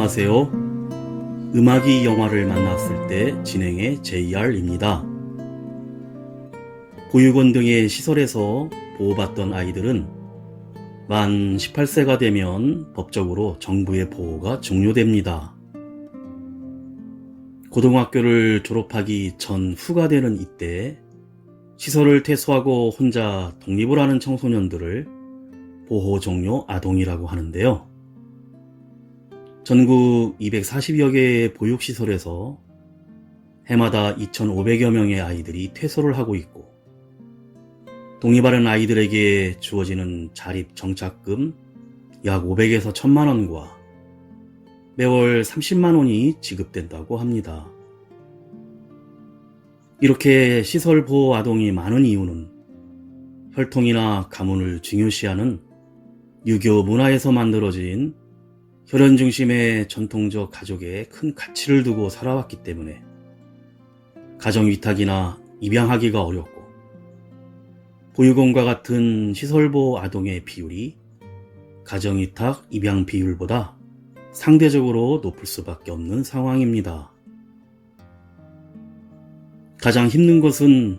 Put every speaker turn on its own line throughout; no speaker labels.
안녕하세요. 음악이 영화를 만났을 때 진행의 JR입니다. 보육원 등의 시설에서 보호받던 아이들은 만 18세가 되면 법적으로 정부의 보호가 종료됩니다. 고등학교를 졸업하기 전후가 되는 이때 시설을 퇴소하고 혼자 독립을 하는 청소년들을 보호 종료 아동이라고 하는데요. 전국 240여 개의 보육시설에서 해마다 2,500여 명의 아이들이 퇴소를 하고 있고, 독립하는 아이들에게 주어지는 자립정착금 약 500에서 1000만 원과 매월 30만 원이 지급된다고 합니다. 이렇게 시설 보호 아동이 많은 이유는 혈통이나 가문을 중요시하는 유교 문화에서 만들어진 혈연 중심의 전통적 가족에 큰 가치를 두고 살아왔기 때문에 가정위탁이나 입양하기가 어렵고, 보육원과 같은 시설보호 아동의 비율이 가정위탁 입양 비율보다 상대적으로 높을 수밖에 없는 상황입니다. 가장 힘든 것은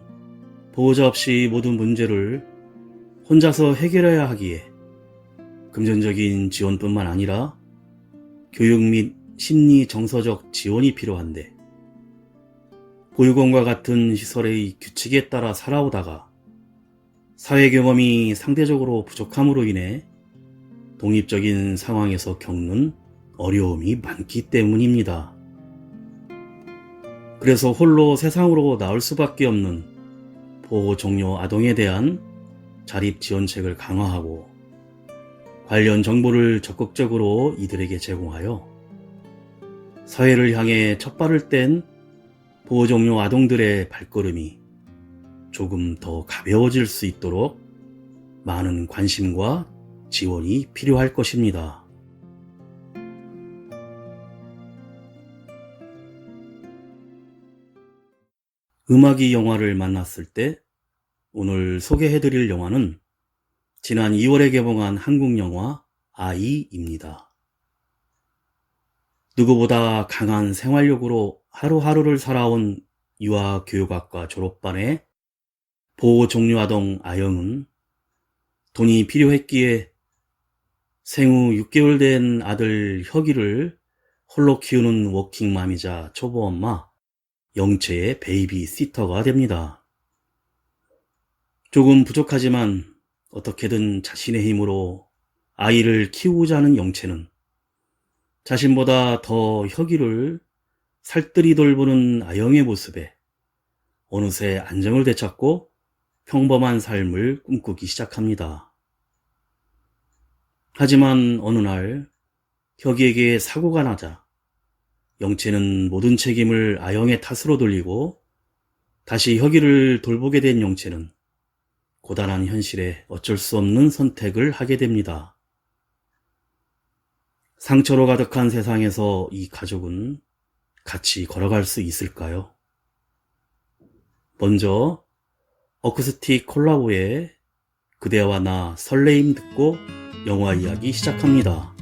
보호자 없이 모든 문제를 혼자서 해결해야 하기에 금전적인 지원뿐만 아니라 교육 및 심리 정서적 지원이 필요한데, 보육원과 같은 시설의 규칙에 따라 살아오다가 사회 경험이 상대적으로 부족함으로 인해 독립적인 상황에서 겪는 어려움이 많기 때문입니다. 그래서 홀로 세상으로 나올 수밖에 없는 보호 종료 아동에 대한 자립 지원책을 강화하고 관련 정보를 적극적으로 이들에게 제공하여 사회를 향해 첫발을 뗀 보호 종료 아동들의 발걸음이 조금 더 가벼워질 수 있도록 많은 관심과 지원이 필요할 것입니다. 음악이 영화를 만났을 때 오늘 소개해드릴 영화는 지난 2월에 개봉한 한국 영화 아이입니다. 누구보다 강한 생활력으로 하루하루를 살아온 유아교육학과 졸업반의 보호 종료 아동 아영은 돈이 필요했기에 생후 6개월 된 아들 혁이를 홀로 키우는 워킹맘이자 초보엄마 영채의 베이비시터가 됩니다. 조금 부족하지만 어떻게든 자신의 힘으로 아이를 키우고자 하는 영채는 자신보다 더 혁이를 살뜰히 돌보는 아영의 모습에 어느새 안정을 되찾고 평범한 삶을 꿈꾸기 시작합니다. 하지만 어느 날 혁이에게 사고가 나자 영채는 모든 책임을 아영의 탓으로 돌리고 다시 혁이를 돌보게 된 영채는 고단한 현실에 어쩔 수 없는 선택을 하게 됩니다. 상처로 가득한 세상에서 이 가족은 같이 걸어갈 수 있을까요? 먼저 어쿠스틱 콜라보의 그대와 나 설레임 듣고 영화 이야기 시작합니다.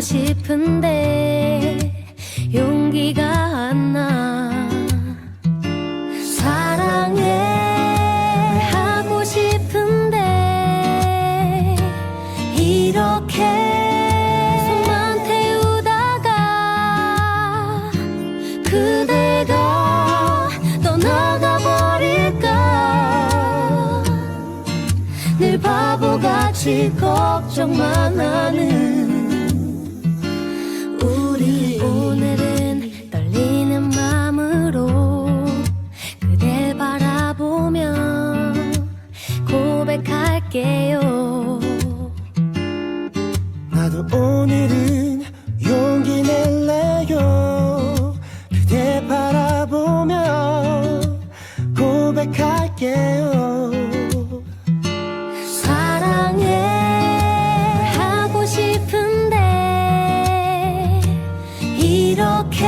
싶은데 용기가 안 나. 사랑해 하고 싶은데 이렇게 숨만 태우다가 그대가 떠나가 버릴까. 늘 바보같이 걱정만 하는 오늘은 떨리는 마음으로
오늘은 용기 낼래요. 그대 바라보며 고백할게요.
사랑해 하고 싶은데 이렇게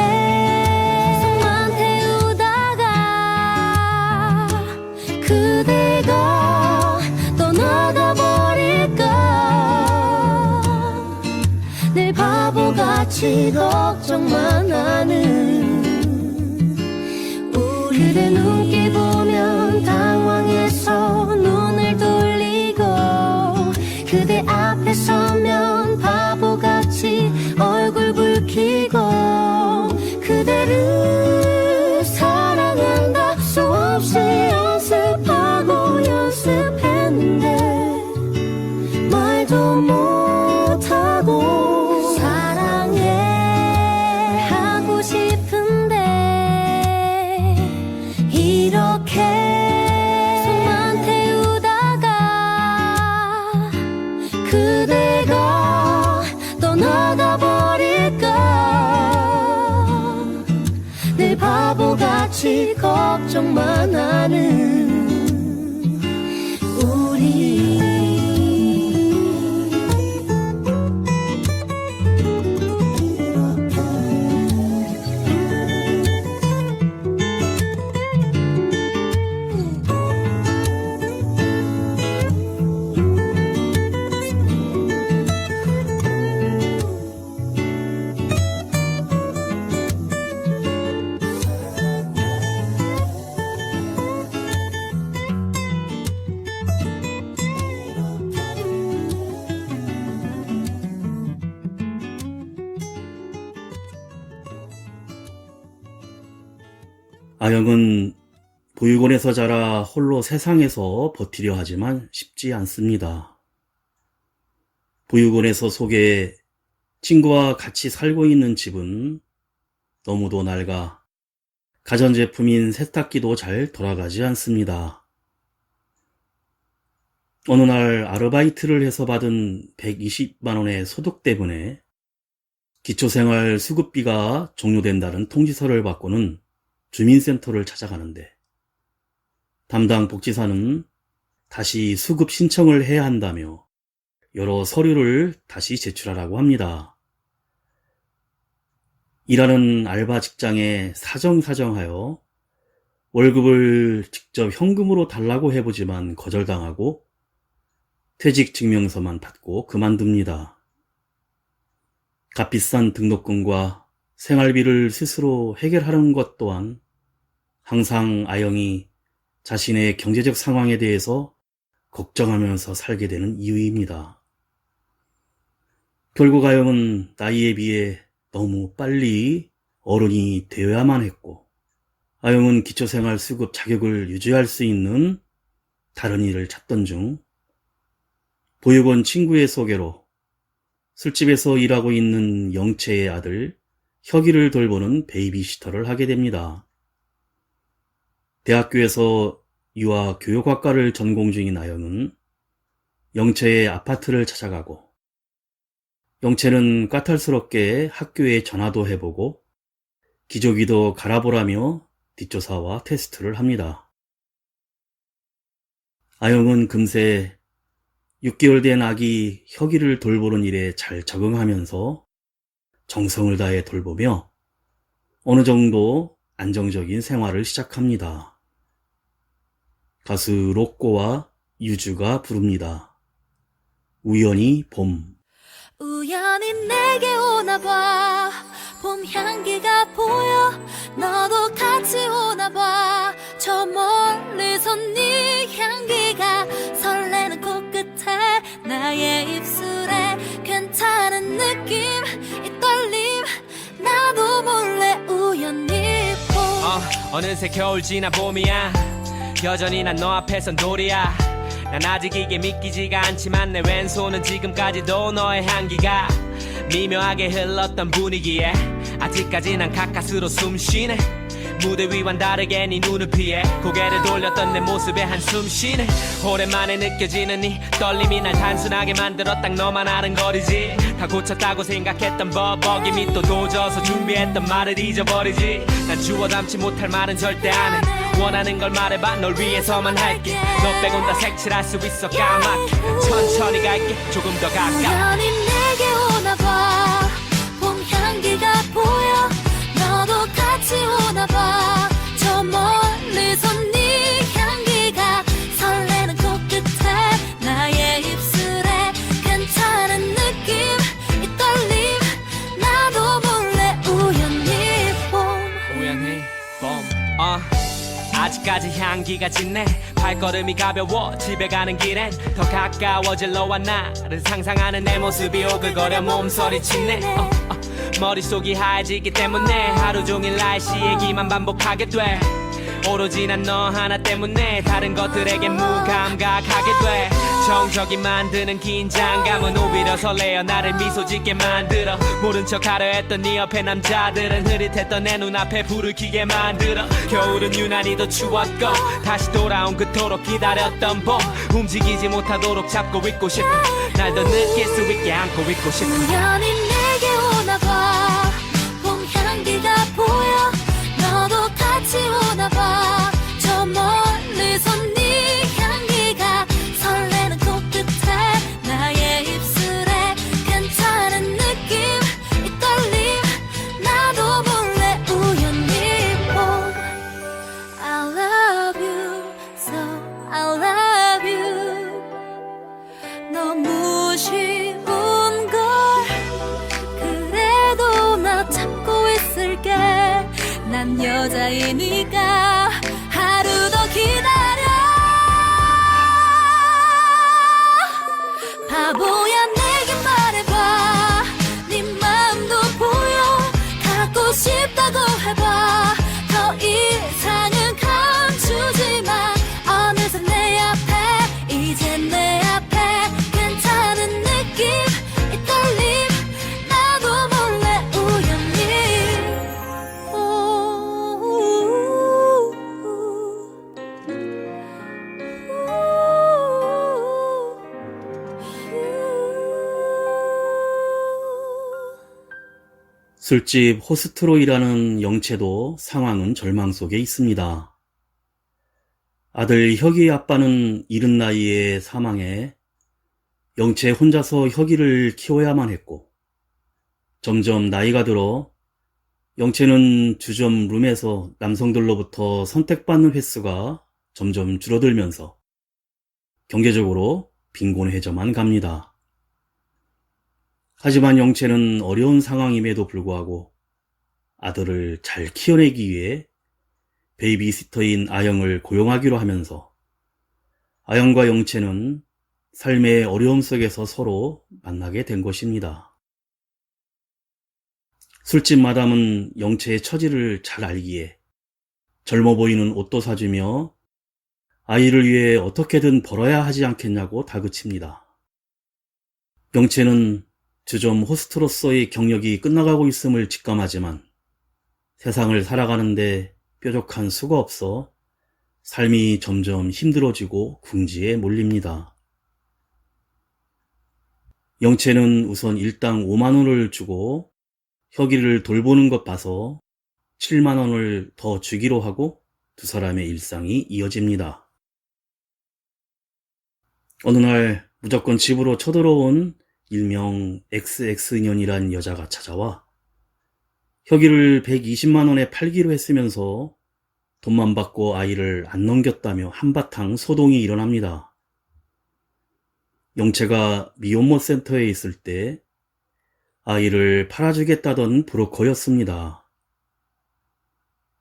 손만 태우다가 그대가 떠나가 버릴까 늘 바보같이 걱정만 하는 그대 눈길 보면 당황해서 눈을 돌리고 그대 앞에 서면 바보같이 얼굴 붉히고 그대를 사랑한다 수없이 연습하고 연습했는데 말도 못하고 사랑해 하고 싶은데 이렇게 손만 태우다가 그대가 떠나가 버릴까 늘 바보같이 걱정만 하는 우리
아영은 보육원에서 자라 홀로 세상에서 버티려 하지만 쉽지 않습니다. 보육원에서 속에 친구와 같이 살고 있는 집은 너무도 낡아 가전제품인 세탁기도 잘 돌아가지 않습니다. 어느 날 아르바이트를 해서 받은 120만 원의 소득 때문에 기초생활 수급비가 종료된다는 통지서를 받고는 주민센터를 찾아가는데 담당 복지사는 다시 수급 신청을 해야 한다며 여러 서류를 다시 제출하라고 합니다. 일하는 알바 직장에 사정하여 월급을 직접 현금으로 달라고 해보지만 거절당하고 퇴직 증명서만 받고 그만둡니다. 값비싼 등록금과 생활비를 스스로 해결하는 것 또한 항상 아영이 자신의 경제적 상황에 대해서 걱정하면서 살게 되는 이유입니다. 결국 아영은 나이에 비해 너무 빨리 어른이 되어야만 했고 아영은 기초생활 수급 자격을 유지할 수 있는 다른 일을 찾던 중 보육원 친구의 소개로 술집에서 일하고 있는 영채의 아들 혁이를 돌보는 베이비시터를 하게 됩니다. 대학교에서 유아 교육학과를 전공 중인 아영은 영채의 아파트를 찾아가고 영채는 까탈스럽게 학교에 전화도 해보고 기저귀도 갈아보라며 뒷조사와 테스트를 합니다. 아영은 금세 6개월 된 아기 혁이를 돌보는 일에 잘 적응하면서 정성을 다해 돌보며 어느 정도 안정적인 생활을 시작합니다. 가수 로꼬와 유주가 부릅니다. 우연히 봄.
우연히 내게 오나봐 봄 향기가 보여 너도 같이 오나봐 저 멀리서 네 향기가 설레는 코끝에 나의 입술에 괜찮은 느낌 이 떨림 나도 몰래 우연히 봄
어느새 겨울 지나 봄이야 여전히 난 너 앞에선 돌이야 난 아직 이게 믿기지가 않지만 내 왼손은 지금까지도 너의 향기가 미묘하게 흘렀던 분위기에 아직까지 난 가까스로 숨쉬네 무대 위와는 다르게 네 눈을 피해 고개를 돌렸던 내 모습에 한숨 쉬네 오랜만에 느껴지는 네 떨림이 날 단순하게 만들어 딱 너만 아는 거리지 다 고쳤다고 생각했던 법 어김이 또 도져서 준비했던 말을 잊어버리지 난 주워 담지 못할 말은 절대 안해 원하는 걸 말해봐 널 위해서만 할게 너 빼곤 다 색칠할 수 있어 까맣게 천천히 갈게 조금 더 가까워
우연히 내게 오나봐 봄 향기가 보여 너도 같이 오나봐 저 멀리서 네 향기가 설레는 코끝에 나의 입술에 괜찮은 느낌 이 떨림 나도 몰래 우연히 봄
우연히 아직까지 향기가 짙네 발걸음이 가벼워 집에 가는 길엔 더 가까워질 너와 나를 상상하는 내 모습이 오글거려 몸서리치네 머릿속이 하얘지기 때문에 하루 종일 날씨 얘기만 반복하게 돼 오로지 난 너 하나 때문에 다른 것들에게 무감각하게 돼 정적이 만드는 긴장감은 오히려 설레어 나를 미소 짓게 만들어 모른 척하려 했던 네 옆에 남자들은 흐릿했던 내 눈앞에 불을 켜게 만들어 겨울은 유난히 더 추웠고 다시 돌아온 그토록 기다렸던 봄 움직이지 못하도록 잡고 있고 싶어 날 더 느낄 수 있게 안고 있고 싶어
우연히 내게 오나봐 봄 향기가 보여 너도 같이 오나봐 저 멀리서 네 향기가 설레는 코끝에 나의 입술에 괜찮은 느낌 이 떨림 나도 몰래 우연히 봄 I love you so I love you 너무 쉬운 걸 그래도 나 참고 있을게 난 여자이니까 하루 더 기다려 바보야 내게 말해봐 네 마음도 보여 갖고 싶다고 해봐 더 이상은 감추지 마 어느새 내 앞에 이제 내 앞에 괜찮은 느낌 이 떨림 나도 몰래 우연히
술집 호스트로 일하는 영채도 상황은 절망 속에 있습니다. 아들 혁이의 아빠는 이른 나이에 사망해 영채 혼자서 혁이를 키워야만 했고 점점 나이가 들어 영채는 주점 룸에서 남성들로부터 선택받는 횟수가 점점 줄어들면서 경제적으로 빈곤해져만 갑니다. 하지만 영채는 어려운 상황임에도 불구하고 아들을 잘 키워내기 위해 베이비시터인 아영을 고용하기로 하면서 아영과 영채는 삶의 어려움 속에서 서로 만나게 된 것입니다. 술집 마담은 영채의 처지를 잘 알기에 젊어 보이는 옷도 사주며 아이를 위해 어떻게든 벌어야 하지 않겠냐고 다그칩니다. 영채는 주점 호스트로서의 경력이 끝나가고 있음을 직감하지만 세상을 살아가는데 뾰족한 수가 없어 삶이 점점 힘들어지고 궁지에 몰립니다. 영채는 우선 일당 5만 원을 주고 혁이를 돌보는 것 봐서 7만 원을 더 주기로 하고 두 사람의 일상이 이어집니다. 어느 날 무조건 집으로 쳐들어온 일명 XX년이란 여자가 찾아와 혁이를 120만 원에 팔기로 했으면서 돈만 받고 아이를 안 넘겼다며 한바탕 소동이 일어납니다. 영채가 미혼모 센터에 있을 때 아이를 팔아주겠다던 브로커였습니다.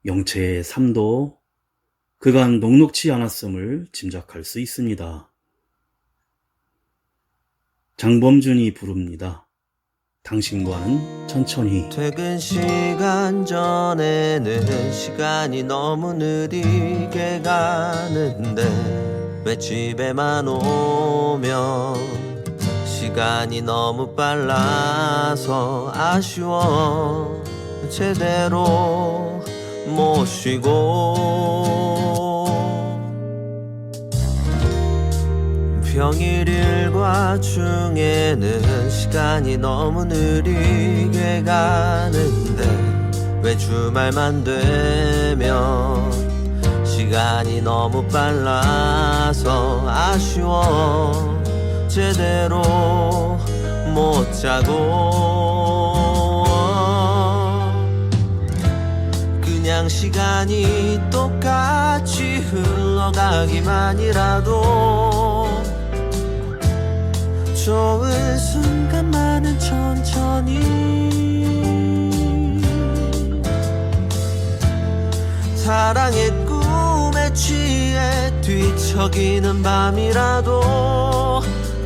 영채의 삶도 그간 녹록지 않았음을 짐작할 수 있습니다. 장범준이 부릅니다. 당신과는 천천히.
퇴근 시간 전에는 시간이 너무 느리게 가는데 왜 집에만 오면 시간이 너무 빨라서 아쉬워 제대로 못 쉬고 평일 일과 중에는 시간이 너무 느리게 가는데 왜 주말만 되면 시간이 너무 빨라서 아쉬워 제대로 못 자고 그냥 시간이 똑같이 흘러가기만이라도 좋은 순간만은 천천히 사랑의 꿈에 취해 뒤척이는 밤이라도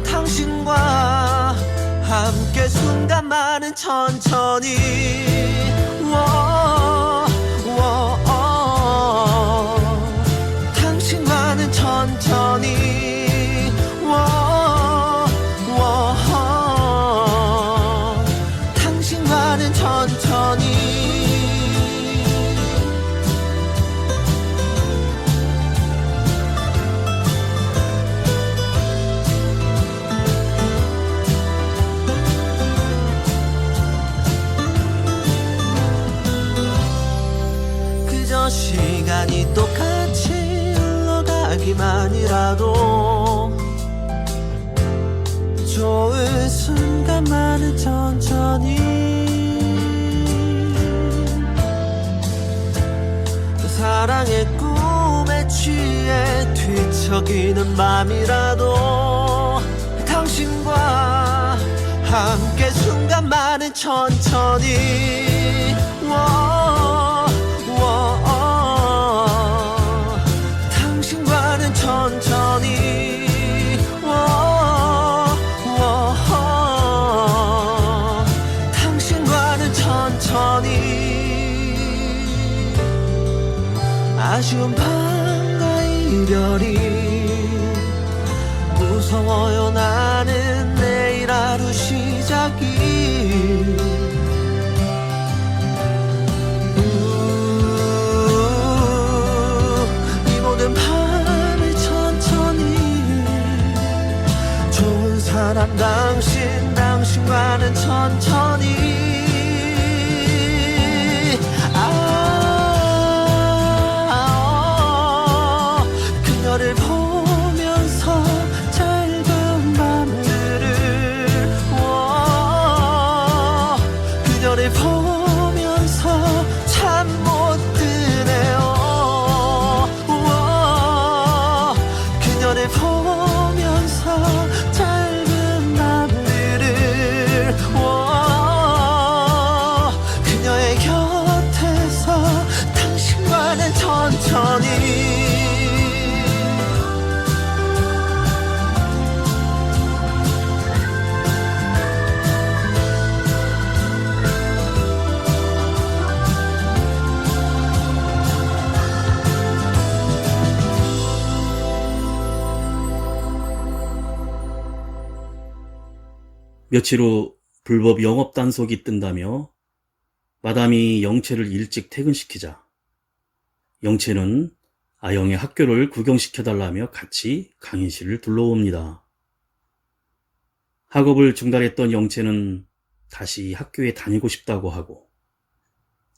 당신과 함께 순간만은 천천히 당신과는 천천히 당신과는 천천히 그저 시간이 똑같이 흘러가기만이라도 좋은 순간만은 천천히 사랑의 꿈에 취해 뒤척이는 밤이라도 당신과 함께 순간만은 천천히 당신과는 천천히 당신과는 천천히 아쉬운 밤과 이별이 무서워요 나는 내일 하루 시작이 이 모든 밤을 천천히 좋은 사람 당신과는 천천히 그녀를 보면서 짧은 밤들을 그녀를 보면서 잠 못 드네요 그녀를 보면서 짧은 밤들을 그녀의 곁에서 당신과는 천천히
며칠 후 불법 영업 단속이 뜬다며 마담이 영채를 일찍 퇴근시키자 영채는 아영의 학교를 구경시켜달라며 같이 강의실을 둘러옵니다. 학업을 중단했던 영채는 다시 학교에 다니고 싶다고 하고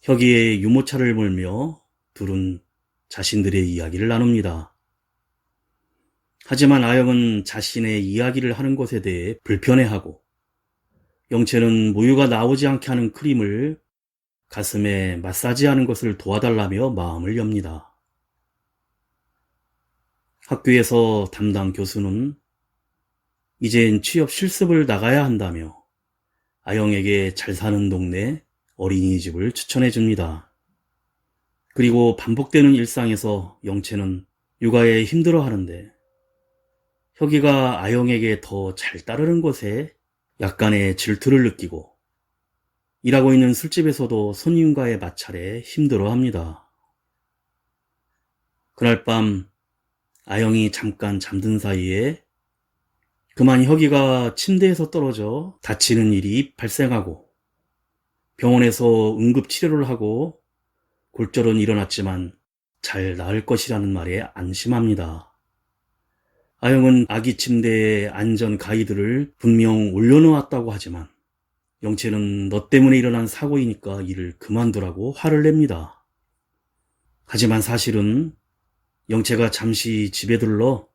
혁이의 유모차를 몰며 둘은 자신들의 이야기를 나눕니다. 하지만 아영은 자신의 이야기를 하는 것에 대해 불편해하고 영채는 모유가 나오지 않게 하는 크림을 가슴에 마사지하는 것을 도와달라며 마음을 엽니다. 학교에서 담당 교수는 이젠 취업 실습을 나가야 한다며 아영에게 잘 사는 동네 어린이집을 추천해 줍니다. 그리고 반복되는 일상에서 영채는 육아에 힘들어하는데 혁이가 아영에게 더 잘 따르는 것에 약간의 질투를 느끼고 일하고 있는 술집에서도 손님과의 마찰에 힘들어합니다. 그날 밤 아영이 잠깐 잠든 사이에 그만 혁이가 침대에서 떨어져 다치는 일이 발생하고 병원에서 응급치료를 하고 골절은 일어났지만 잘 나을 것이라는 말에 안심합니다. 아영은 아기 침대에 안전 가이드를 분명 올려놓았다고 하지만 영채는 너 때문에 일어난 사고이니까 일을 그만두라고 화를 냅니다. 하지만 사실은 영채가 잠시 집에 들러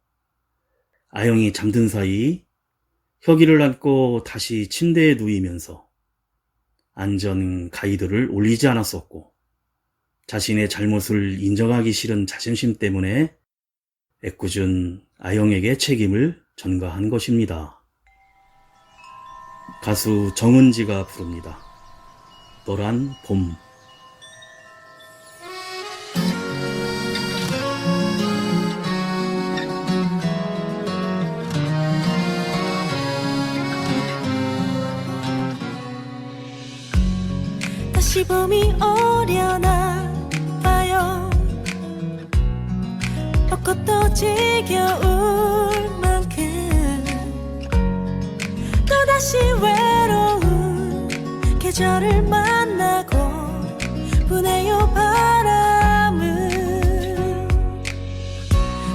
아영이 잠든 사이 혁이를 안고 다시 침대에 누이면서 안전 가이드를 올리지 않았었고 자신의 잘못을 인정하기 싫은 자존심 때문에 애꿎은 아영에게 책임을 전가한 것입니다. 가수 정은지가 부릅니다. 너란 봄.
다시 봄이 오려나 봐요. 벚꽃도 지겨울 만큼 또다시 외로운 계절을 만나고 부네요 바람은.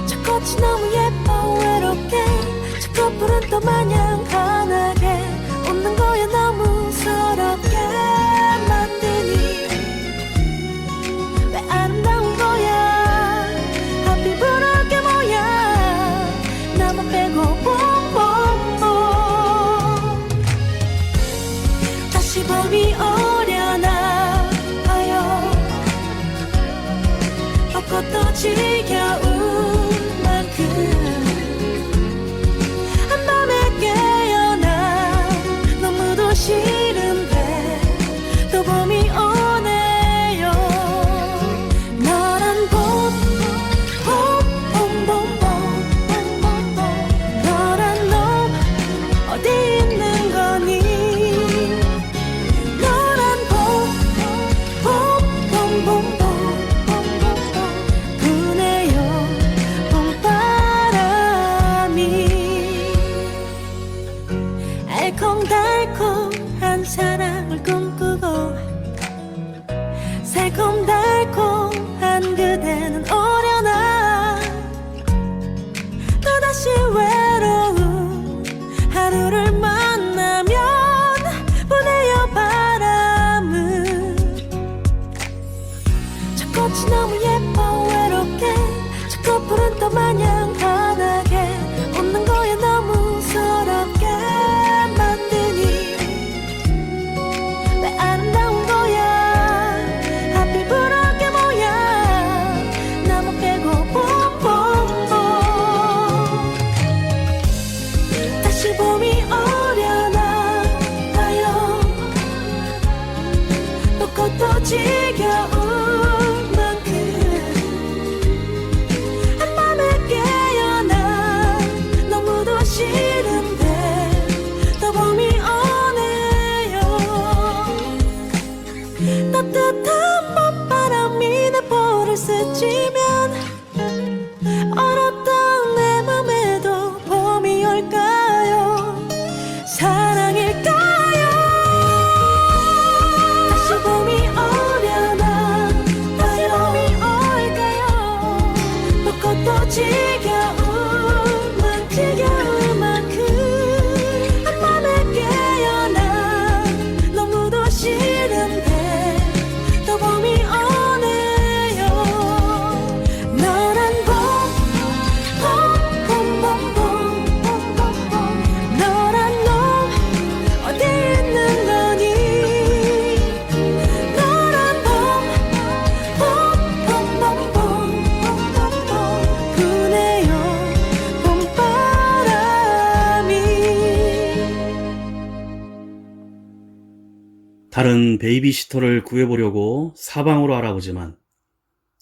저 꽃이 너무 예뻐 외롭게 저 꽃불은 또 마냥 환하게 웃는 거야 너무 서럽게 왜 아름다운 거야 하필 부러울 게 뭐야 나만 빼고 봄봄봄. 다시 봄이 오려나 봐요. 벚꽃도 지겨울 만큼 한밤에 깨어나 너무도 싫은데 또 봄이 오네요. 너란 봄, 봄, 봄, 봄, 봄. 너란 놈 어디 있는 거니. 너란 봄, 봄, 봄, 봄, 봄. 부네요 봄바람이. 알콩달콩한 사랑을 꿈꾸고 새콤달콤한 그대는 오려나. 또다시 외로운 하루를 만나면 부네요 바람은. 저 꽃이 너무 예뻐 외롭게 저 꽃불은 또 마냥 환하게 웃는 거야 너무 서럽게 왜 아름다운 거야 하필 부러울 게 뭐야 나만 빼고 봄봄봄. 다시 봄이 오려나 봐요. 벚꽃도 지겨울 만큼 한밤에 깨어나 너무도 싫은데 또 봄이 오네요. 따뜻한 봄바람이 내 볼을 스치면 얼었던 내 맘에도 봄이 올까요? 사랑일까요? 다시 봄이 오려나 다시 봄이 올까요? 벚꽃도 지겨울 만큼 한밤에 깨어나 너무도 싫은데 또 봄이 오네요. 너란 봄, 봄, 봄, 봄, 봄, 봄. 너란 놈 어디 있는 거니. 너란 봄, 봄, 봄, 봄, 봄, 봄. 부네요 봄바람이.
다른 베이비시터를 구해보려고 사방으로 알아보지만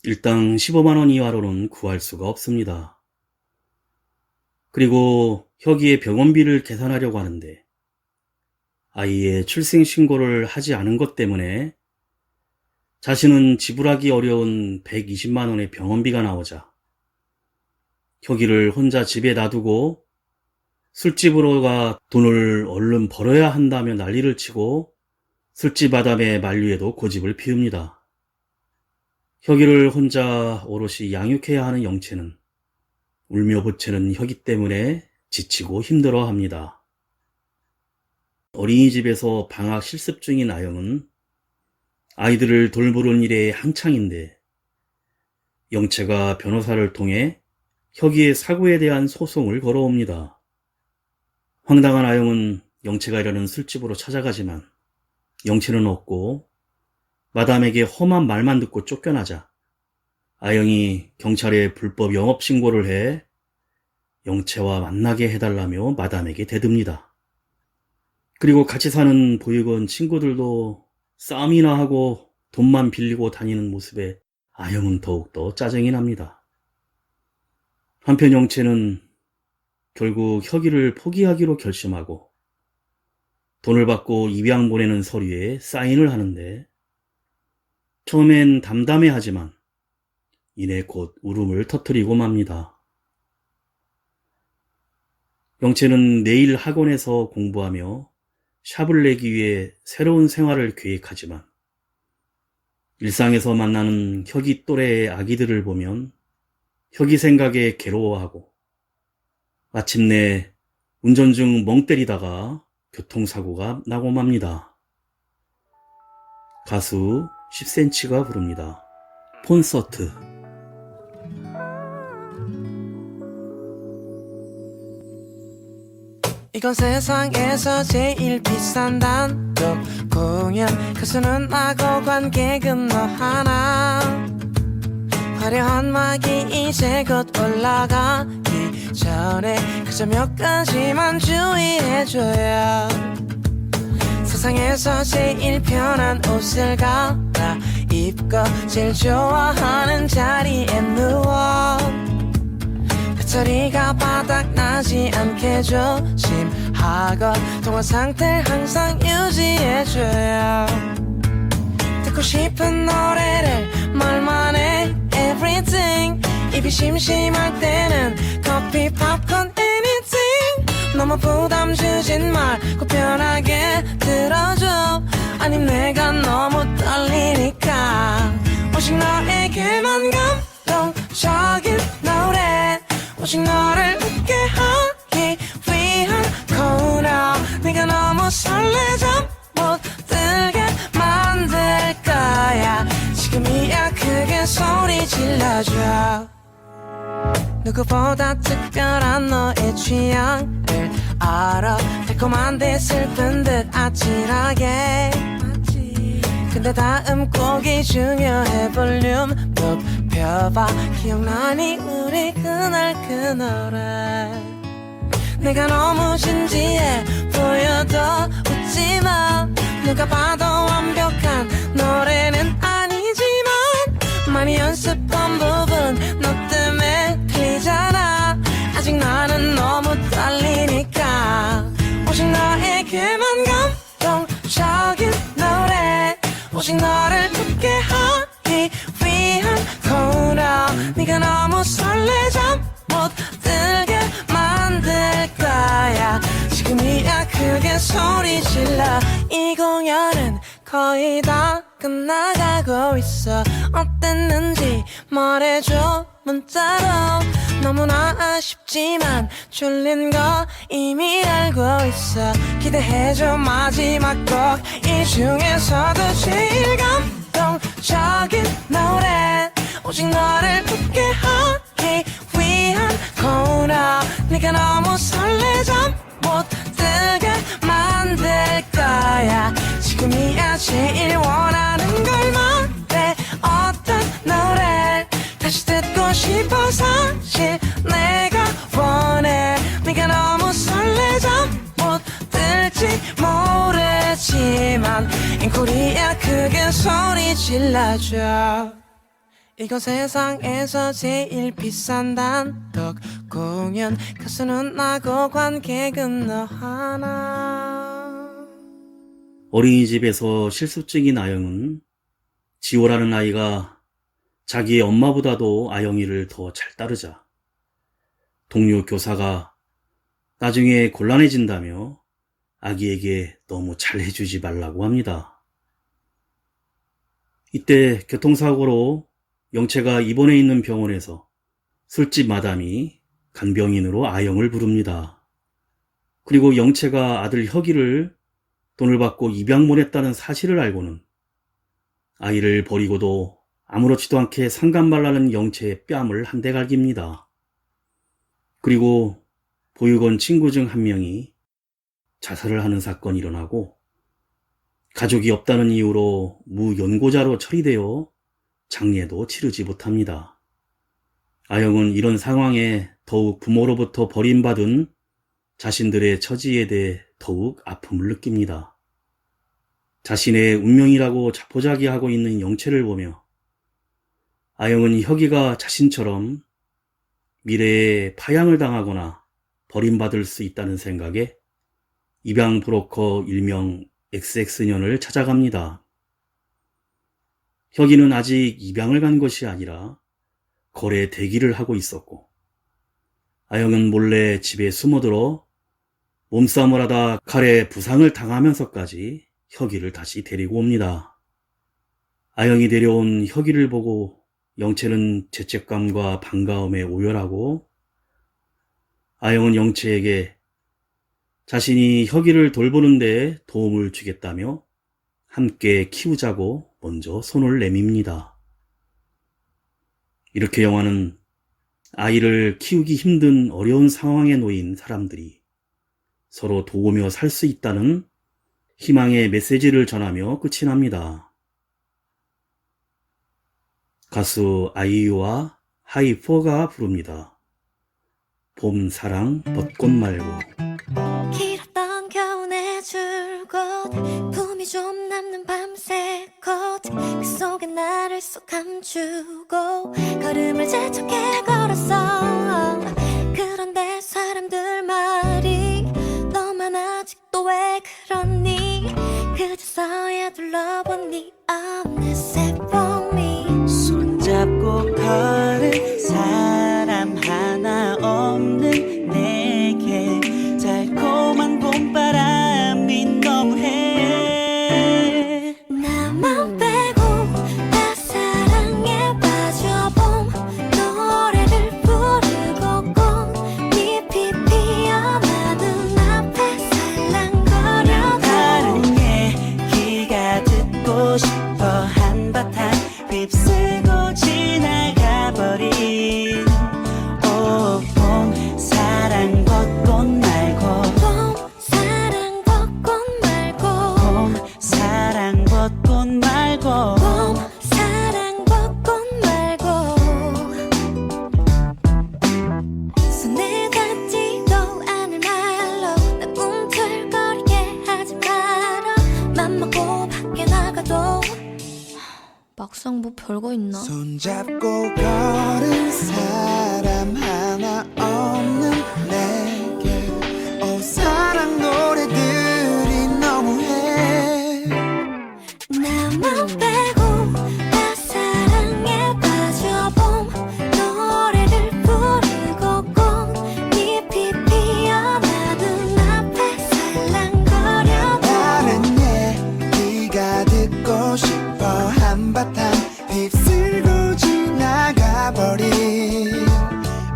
일당 15만 원 이하로는 구할 수가 없습니다. 그리고 혁이의 병원비를 계산하려고 하는데 아이의 출생신고를 하지 않은 것 때문에 자신은 지불하기 어려운 120만 원의 병원비가 나오자 혁이를 혼자 집에 놔두고 술집으로 가 돈을 얼른 벌어야 한다며 난리를 치고 술집 아담의 만류에도 고집을 피웁니다. 혁이를 혼자 오롯이 양육해야 하는 영채는 울며 보채는 혁이 때문에 지치고 힘들어합니다. 어린이집에서 방학 실습 중인 아영은 아이들을 돌보는 일에 한창인데 영채가 변호사를 통해 혁이의 사고에 대한 소송을 걸어옵니다. 황당한 아영은 영채가 일하는 술집으로 찾아가지만 영채는 없고 마담에게 험한 말만 듣고 쫓겨나자 아영이 경찰에 불법 영업신고를 해 영채와 만나게 해달라며 마담에게 대듭니다. 그리고 같이 사는 보육원 친구들도 싸움이나 하고 돈만 빌리고 다니는 모습에 아영은 더욱더 짜증이 납니다. 한편 영채는 결국 혁이를 포기하기로 결심하고 돈을 받고 입양 보내는 서류에 사인을 하는데 처음엔 담담해하지만 이내 곧 울음을 터뜨리고 맙니다. 영채는 내일 학원에서 공부하며 샵을 내기 위해 새로운 생활을 계획하지만 일상에서 만나는 혁이 또래의 아기들을 보면 혁이 생각에 괴로워하고 마침내 운전 중 멍 때리다가 교통사고가 나고 맙니다. 가수 10cm가 부릅니다. 콘서트.
이건 세상에서 제일 비싼 단독 공연 가수는 나고 관객은 너 하나 화려한 막이 이제 곧 올라가기 전에 그저 몇 가지만 주의해줘요. 세상에서 제일 편한 옷을 갈아입고 제일 좋아하는 자리에 누워 배터리가 바닥나지 않게 조심하고 통화 상태를 항상 유지해줘요. 듣고 싶은 노래를 말만 해 everything 입이 심심할 때는 커피 팝콘 anything 너무 부담 주진 말고 편하게 들어줘 아님 내가 너무 떨리니까 오직 너에게만 감동적인 노래 오직 너를 웃게 하기 위한 코너 네가 너무 설레져 못 들게 만들 거야 지금이야 크게 소리 질러줘 누구보다 특별한 너의 취향을 알아 달콤한 듯 슬픈 듯 아찔하게 근데 다음 곡이 중요해 볼륨 높여봐 기억나니 우리 그날 그 노래 내가 너무 진지해 보여도 웃지마 누가 봐도 완벽한 노래는 아니지만 많이 연습한 부분 너 때문에 틀리잖아 아직 나는 너무 떨리니까 오직 너에게만 감동적인 노래 오직 너를 웃게 하기 위한 코너 네가 너무 설레져 못 들게 만들 거야 지금이야 크게 소리 질러 이 공연은 거의 다 끝나가고 있어 어땠는지 말해줘 문자로 너무나 아쉽지만 졸린 거 이미 알고 있어 기대해줘 마지막 곡 이 중에서도 제일 감동적인 노래 오직 너를 웃게 하기 위한 코너 네가 너무 설레져 못 들게 만들 거야 지금이야 제일 원하는 걸 말해 어떤 노래 다시 듣고 싶어 사실 내가 원해 네가 너무 설레져 못 들지 모르지만 앵콜이야 크게 소리 질러줘 이건 세상에서 제일 비싼 단독 공연 가수는 나고 관객은 너 하나
어린이집에서 실습 중인 아영은 지호라는 아이가 자기의 엄마보다도 아영이를 더 잘 따르자 동료 교사가 나중에 곤란해진다며 아기에게 너무 잘해주지 말라고 합니다. 이때 교통사고로 영채가 입원해 있는 병원에서 술집 마담이 간병인으로 아영을 부릅니다. 그리고 영채가 아들 혁이를 돈을 받고 입양 보냈다는 사실을 알고는 아이를 버리고도 아무렇지도 않게 상간말라는 영채의 뺨을 한 대 갈깁니다. 그리고 보육원 친구 중 한 명이 자살을 하는 사건이 일어나고 가족이 없다는 이유로 무연고자로 처리되어 장례도 치르지 못합니다. 아영은 이런 상황에 더욱 부모로부터 버림받은 자신들의 처지에 대해 더욱 아픔을 느낍니다. 자신의 운명이라고 자포자기하고 있는 영채를 보며 아영은 혁이가 자신처럼 미래에 파양을 당하거나 버림받을 수 있다는 생각에 입양 브로커 일명 XX년을 찾아갑니다. 혁이는 아직 입양을 간 것이 아니라 거래 대기를 하고 있었고 아영은 몰래 집에 숨어들어 몸싸움을 하다 칼에 부상을 당하면서까지 혁이를 다시 데리고 옵니다. 아영이 데려온 혁이를 보고 영채는 죄책감과 반가움에 오열하고 아영은 영채에게 자신이 혁이를 돌보는 데 도움을 주겠다며 함께 키우자고 먼저 손을 내밉니다. 이렇게 영화는 아이를 키우기 힘든 어려운 상황에 놓인 사람들이 서로 도우며 살 수 있다는 희망의 메시지를 전하며 끝이 납니다. 가수 아이유와 하이퍼가 부릅니다. 봄, 사랑, 벚꽃 말고.
길었던 겨울의 줄곧 품이 좀 남는 밤새 컷그 속에 나를 쏙 감추고 걸음을 재촉해 걸었어. 그런데 사람들 말이 너만 아직도 왜 그러니 그저서야 둘러본 네 어느새 봄이
손잡고 걸은 사람 하나 없는 내게 달콤한 봄바람이 너무해.
나만 빼고 다 사랑에 빠져봄 노래를 부르고 꽃잎이 피어나 눈앞에 살랑거려도
다른 얘기가 듣고 싶어. 한바탕 휩쓸고 지나가버린 오 봄 사랑 벚꽃 말고
봄 사랑 벚꽃 말고
봄 사랑 벚꽃 말고
봄 사랑 벚꽃 말고 손을 닿지도 않을 말로 나 꿈틀거리게 하지 마라. 맘먹고 밖에 나가도 막상 뭐 별거 있나?
손잡고 걸은 사람 하나 없는 내게 오 사랑 노래들이 너무해.
나만 빼고 다 사랑에 빠져봄 노래를 부르고 꽃잎이 피어나 눈앞에 살랑거려도
다른 얘기가 듣고 싶어. 한바탕 휩쓸고 지나가버린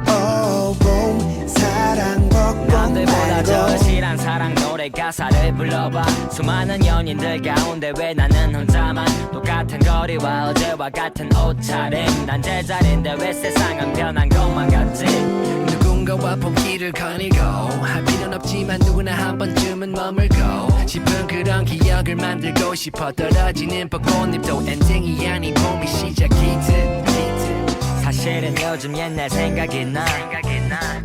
오 봄 사랑 벚꽃
남들보다 더
말고
실한 사랑 노래 가사를 불러봐. 수많은 연인들 가운데 왜 나는 혼자만 똑같은 거리와 어제와 같은 옷차림. 난 제자리인데 왜 세상은 변한 것만 같지.
누군가와 봄길을 거닐고 할 필요는 없지만 누구나 한 번쯤은 머물고 싶은 그런 기억을 만들고 싶어. 떨어지는 벚꽃잎도 엔딩이 아닌 봄이 시작이듯.
사실은 요즘 옛날 생각이 나.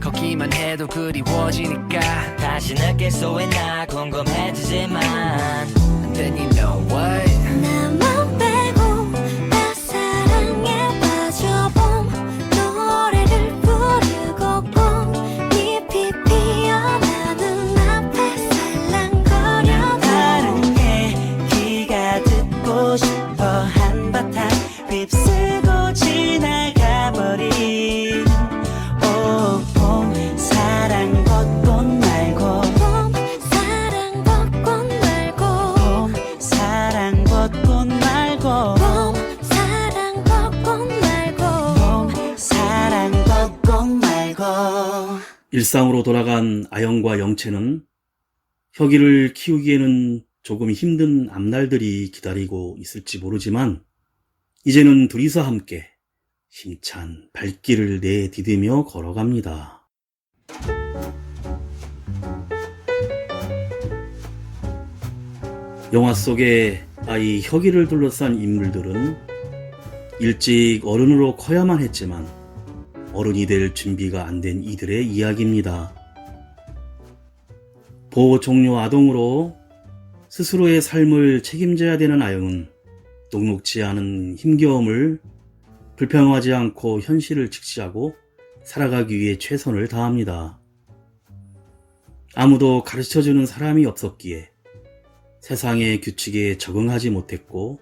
걷기만 해도 그리워지니까.
다시 느낄 수 있나 궁금해지지만
And then you know what?
나만 빼고 다 사랑에 빠져봄 노래를 부르고 꽃잎이 피어나 눈앞에 살랑거려도
다른 얘기가 듣고 싶어. 한바탕 휩쓸고 지나가버린 오 봄 사랑 벚꽃 말고
봄 사랑 벚꽃 말고
봄 사랑 벚꽃
일상으로 돌아간 아영과 영채는 혁이를 키우기에는 조금 힘든 앞날들이 기다리고 있을지 모르지만 이제는 둘이서 함께 힘찬 발길을 내디디며 걸어갑니다. 영화 속의 아이 혁이를 둘러싼 인물들은 일찍 어른으로 커야만 했지만 어른이 될 준비가 안 된 이들의 이야기입니다. 보호 종료 아동으로 스스로의 삶을 책임져야 되는 아영은 녹록지 않은 힘겨움을 불평하지 않고 현실을 직시하고 살아가기 위해 최선을 다합니다. 아무도 가르쳐주는 사람이 없었기에 세상의 규칙에 적응하지 못했고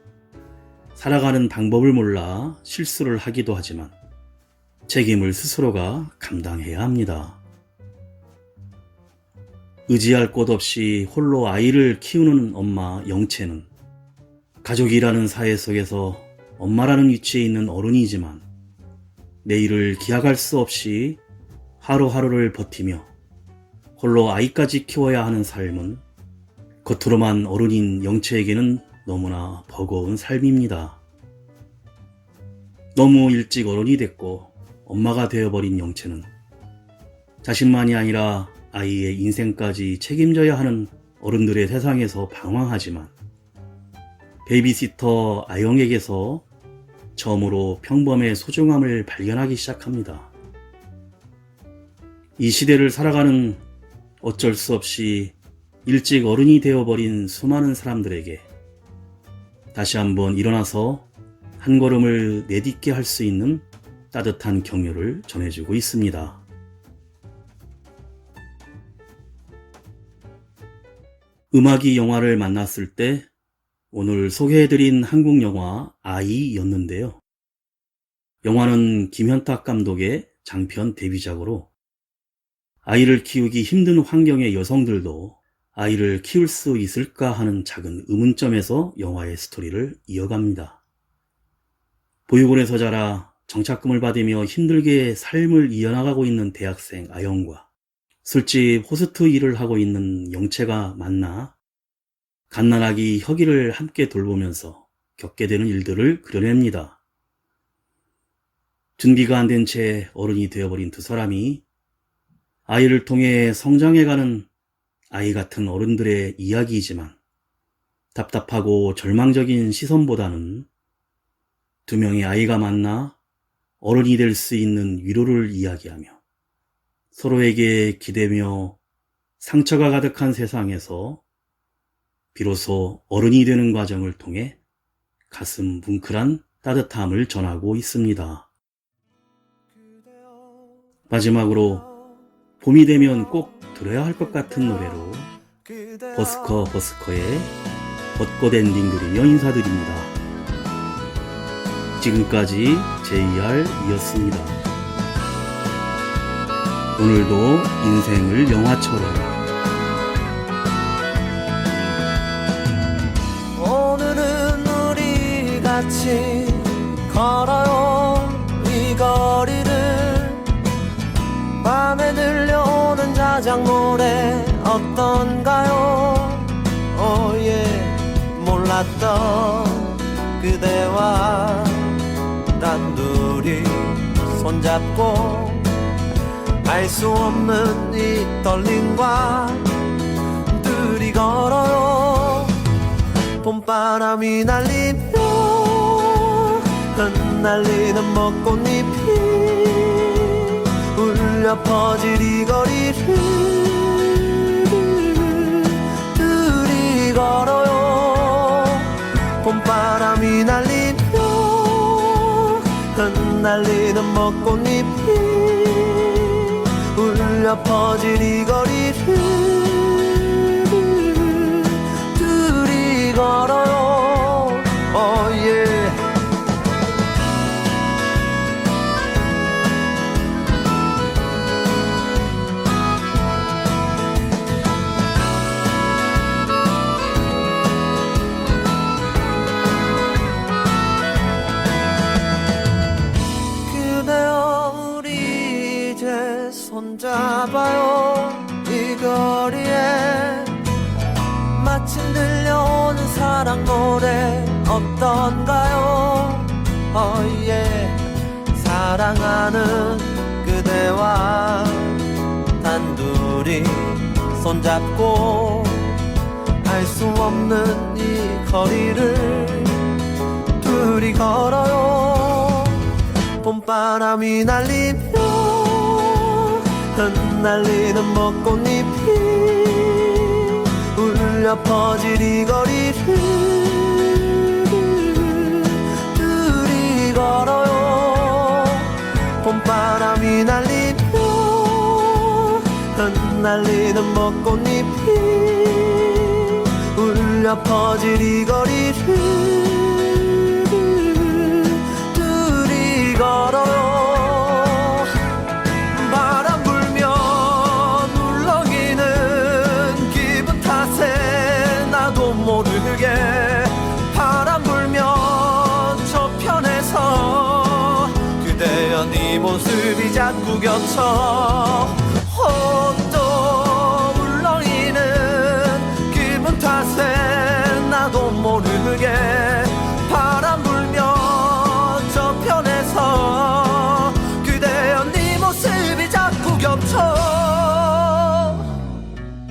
살아가는 방법을 몰라 실수를 하기도 하지만 책임을 스스로가 감당해야 합니다. 의지할 곳 없이 홀로 아이를 키우는 엄마 영채는 가족이라는 사회 속에서 엄마라는 위치에 있는 어른이지만 내일을 기약할 수 없이 하루하루를 버티며 홀로 아이까지 키워야 하는 삶은 겉으로만 어른인 영채에게는 너무나 버거운 삶입니다. 너무 일찍 어른이 됐고 엄마가 되어버린 영채는 자신만이 아니라 아이의 인생까지 책임져야 하는 어른들의 세상에서 방황하지만 베이비시터 아영에게서 처음으로 평범의 소중함을 발견하기 시작합니다. 이 시대를 살아가는 어쩔 수 없이 일찍 어른이 되어버린 수많은 사람들에게 다시 한번 일어나서 한 걸음을 내딛게 할 수 있는 따뜻한 격려를 전해주고 있습니다. 음악이 영화를 만났을 때 오늘 소개해드린 한국 영화 아이였는데요. 영화는 김현탁 감독의 장편 데뷔작으로 아이를 키우기 힘든 환경의 여성들도 아이를 키울 수 있을까 하는 작은 의문점에서 영화의 스토리를 이어갑니다. 보육원에서 자라 정착금을 받으며 힘들게 삶을 이어나가고 있는 대학생 아영과 술집 호스트 일을 하고 있는 영채가 만나 갓난아기 혁이를 함께 돌보면서 겪게 되는 일들을 그려냅니다. 준비가 안 된 채 어른이 되어버린 두 사람이 아이를 통해 성장해가는 아이 같은 어른들의 이야기이지만 답답하고 절망적인 시선보다는 두 명의 아이가 만나 어른이 될 수 있는 위로를 이야기하며 서로에게 기대며 상처가 가득한 세상에서 비로소 어른이 되는 과정을 통해 가슴 뭉클한 따뜻함을 전하고 있습니다. 마지막으로 봄이 되면 꼭 들어야 할 것 같은 노래로 버스커의 벚꽃 엔딩 드리며 인사드립니다. 지금까지 JR이었습니다. 오늘도 인생을 영화처럼
오늘은 우리 같이 걸어요 이 거리를 밤에 들려오는 자작 노래 어떤가요 몰랐던 그대와 단둘이 손잡고 알 수 없는 이 떨림과 둘이 걸어요 봄바람이 날리며 흩날리는 벚꽃잎이 울려 퍼질 이 거리를 둘이 걸어요 봄바람이 날리며 흩날리는 벚꽃잎이 울려 퍼질 이 거리를 둘이 걸어요 그대여 우리 이제 손잡아요 사랑하는 그대와 단둘이 손잡고 알 수 없는 이 거리를 둘이 걸어요. 봄바람이 날리며 흩날리는 벚꽃잎이 울려 퍼질 이 거리를 둘이 걸어요. 봄바람이 날리며 흩날리는 벚꽃잎이 울려 퍼질 이 거리를 둘이 걸어요. 바람 불면 울렁이는 기분 탓에 나도 모르게 바람 불면 저편에서 그대여 네 모습이 자꾸 겹쳐 또 울렁이는 기분 탓에 나도 모르게 바람 불면 저편에서 그대여 네 모습이 자꾸 겹쳐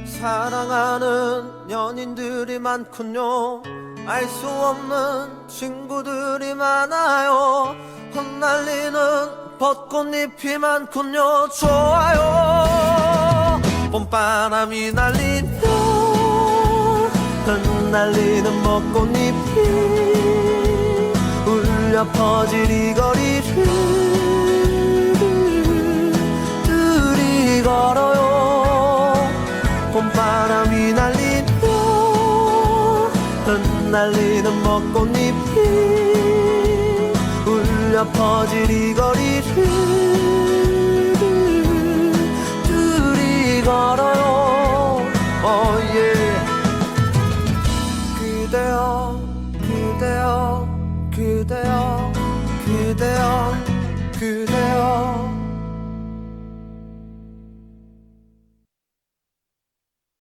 사랑하는 연인들이 많군요. 알 수 없는 친구들이 많아요. 흩날리는 벚꽃잎이 많군요. 좋아요. 봄바람이 날리며 흩날리는 벚꽃잎이 울려 퍼질 이 거리를 둘이 걸어요. 봄바람이 날리며 흩날리는 벚꽃잎이 울려 퍼질 이 거리를 둘이 걸어요. Oh yeah.